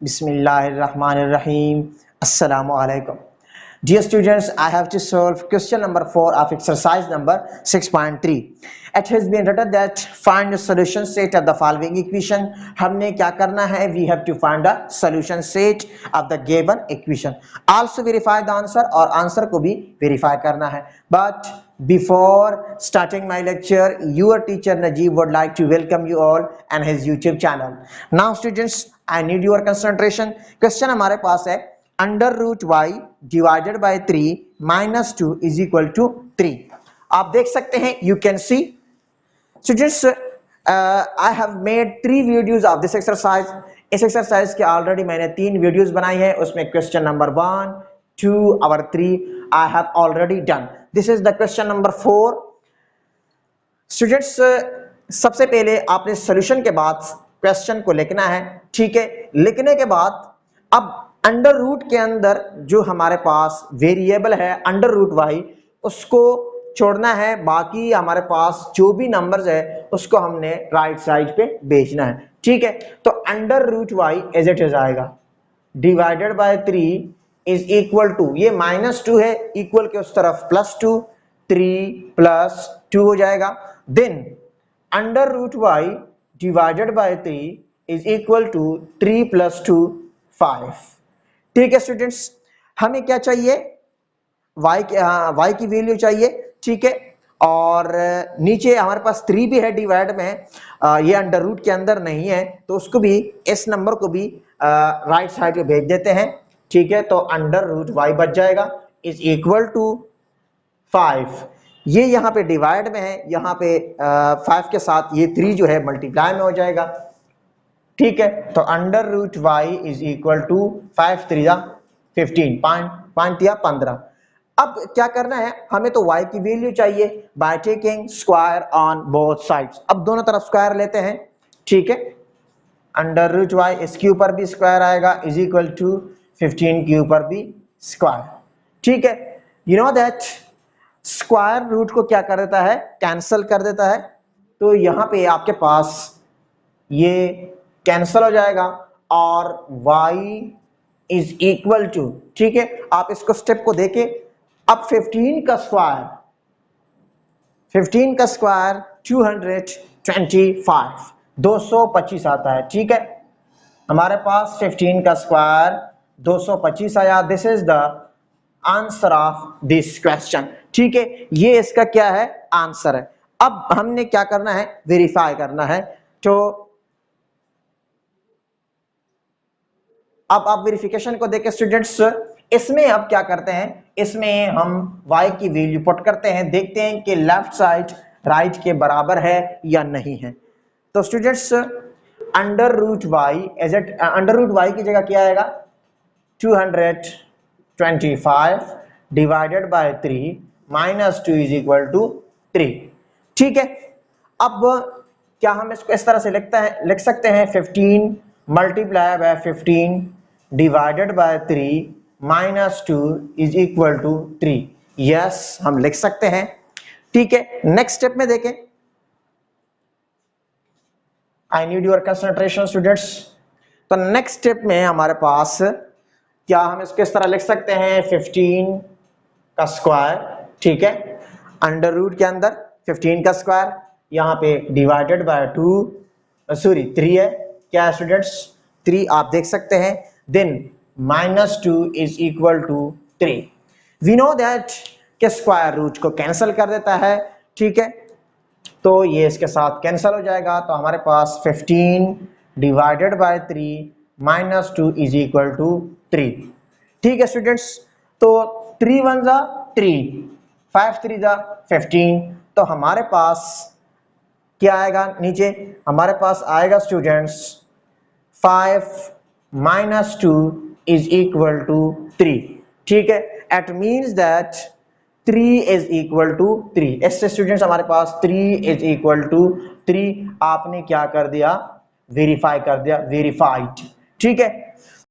Bismillahirrahmanirrahim. Assalamu alaikum. Dear students, I have to solve question number 4 of exercise number 6.3. It has been written that find the solution set of the following equation. हमने क्या करना है? We have to find the solution set of the given equation. Also verify the answer और answer को भी verify करना है. But before starting my lecture, your teacher Najeeb would like to welcome you all and his YouTube channel. Now students, I need your concentration. Question हमारे पास है under root y divided by 3 minus 2 is equal to 3. आप देख सकते हैं, you can see students, I have made 3 videos of this exercise. इस exercise के already मैंने 3 वीडियोस बनाई है. उसमें क्वेश्चन नंबर 1, 2 और 3 I have already done. This is the question number 4. Students, सबसे पहले आपने सॉल्यूशन के बाद क्वेश्चन को लिखना है. ठीक है, लिखने के बाद अब अंडर रूट के अंदर जो हमारे पास वेरिएबल है अंडर रूट वाई, उसको छोड़ना है. बाकी हमारे पास जो भी नंबर्स है उसको हमने राइट साइड पे भेजना है. ठीक है, तो under root Y as it is आएगा divided by 3 is equal to, ये -2 है, इक्वल के उस तरफ +2, 3 + 2 हो जाएगा. देन under root y divided by 3 is equal to 3 + 2 5. ठीक है स्टूडेंट्स, हमें क्या चाहिए? y की वैल्यू चाहिए. ठीक है, और नीचे हमारे पास 3 भी है डिवाइड में, ये अंडर रूट के अंदर नहीं है, तो उसको भी, इस नंबर को भी राइट साइड पे भेज देते हैं. ठीक है, तो अंडर रूट वाई बच जाएगा इज इक्वल टू 5. ये यहाँ पे डिवाइड में है, यहाँ पे 5 के साथ ये 3 जो है मल्टीप्लाई में हो जाएगा. ठीक है, तो under root y is equal to 5 3 15, 5 या 15. अब क्या करना है, हमें तो y की वैल्यू चाहिए by taking square on both sides. अब दोनों तरफ स्क्वायर लेते हैं. ठीक है, अंडर रूट वाई इसके ऊपर भी स्क्वायर आएगा इज इक्वल टू 15 के ऊपर भी स्क्वायर. ठीक है, you know that square root को क्या कर देता है? कैंसिल कर देता है. तो यहाँ पे आपके पास ये कैंसिल हो जाएगा और y इज इक्वल टू, ठीक है, आप इसको स्टेप को देखें. अब 15 का स्क्वायर 225, 225 आता है. ठीक है, हमारे पास 15 का स्क्वायर 225 आया. This is the answer of this question. ठीक है, ये इसका क्या है? आंसर है. अब हमने क्या करना है? वेरीफाई करना है. तो अब आप वेरिफिकेशन को देखें स्टूडेंट्स, इसमें अब क्या करते हैं, इसमें हम y की वैल्यू पुट करते हैं, देखते हैं कि लेफ्ट साइड राइट के बराबर है या नहीं है. तो students, under root Y as it, under root y की जगह क्या आएगा? 225 divided by 3 -2 is equal to 3. ठीक है, अब क्या हम इसको इस तरह से लिख सकते हैं? 15 multiply by 15 divided by 3 -2 is equal to 3. Yes, हम लिख सकते हैं. ठीक है, नेक्स्ट स्टेप में देखें. I need your concentration students. तो नेक्स्ट स्टेप में हमारे पास क्या, हम इसको इस तरह लिख सकते हैं? 15 का स्क्वायर, ठीक है, अंडर रूट के अंदर 15 का स्क्वायर, यहाँ पे डिवाइडेड बाय 3 है. क्या है स्टूडेंट्स? 3 आप देख सकते हैं. Then -2 is equal to 3. We know that के स्क्वायर रूट को कैंसिल कर देता है. ठीक है, तो ये इसके साथ कैंसिल हो जाएगा. तो हमारे पास 15 divided by 3 -2 is equal to 3. ठीक है स्टूडेंट्स, तो 3 1 जा 3, 5 3 जा 15. तो हमारे पास क्या आएगा? नीचे हमारे पास आएगा स्टूडेंट्स 5 -2 is equal to 3. ठीक है, it means that 3 is equal to 3. इससे स्टूडेंट्स हमारे पास 3 is equal to 3 आपने क्या कर दिया? वेरीफाई कर दिया, वेरीफाइड. ठीक है,